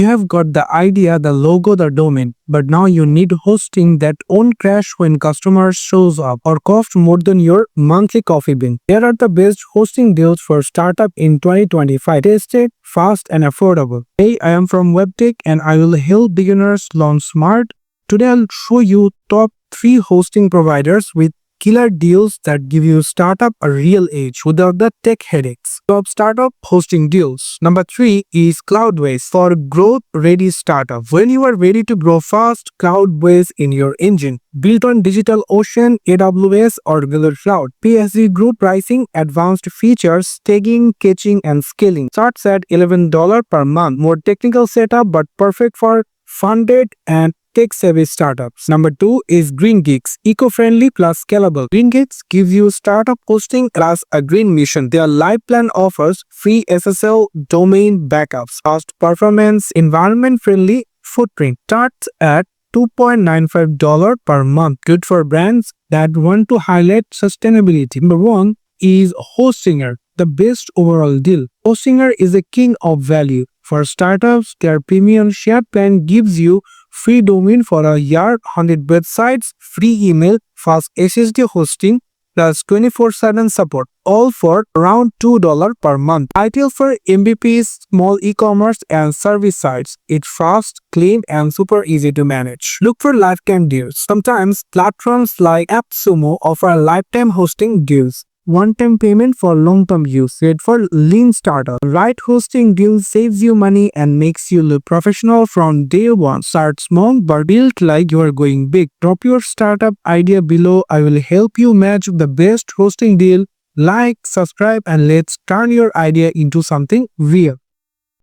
You have got the idea, the logo, the domain, but now you need hosting that won't crash when customers shows up or cost more than your monthly coffee bill. Here are the best hosting deals for startup in 2025. Tested, fast and affordable. Hey, I am from WebTech and I will help beginners launch smart. Today I'll show you top 3 hosting providers with killer deals that give you startup a real edge without the tech headaches. Top startup hosting deals. Number 3 is Cloudways for growth-ready startup. When you are ready to grow fast, Cloudways in your engine. Built on DigitalOcean, AWS or Google Cloud. PSG group pricing, advanced features, tagging, caching and scaling. Starts at $11 per month. More technical setup but perfect for funded and tech-savvy startups. Number 2 is Green Geeks, eco-friendly plus scalable. Green Geeks gives you startup hosting plus a green mission. Their live plan offers free SSL domain backups, fast performance, environment-friendly footprint. Starts at $2.95 per month. Good for brands that want to highlight sustainability. Number 1 is Hostinger, the best overall deal. Hostinger is a king of value. For startups, their premium share plan gives you free domain for a year, 100 websites, free email, fast SSD hosting, plus 24/7 support, all for around $2 per month. Ideal for MVPs, small e-commerce and service sites. It's fast, clean and super easy to manage. Look for lifetime deals. Sometimes platforms like AppSumo offer lifetime hosting deals. One-time payment for long-term use. Great for lean startup. Right hosting deal saves you money and makes you look professional from day one. Start small but build like you are going big. Drop your startup idea below. I will help you match the best hosting deal. Like, subscribe and let's turn your idea into something real.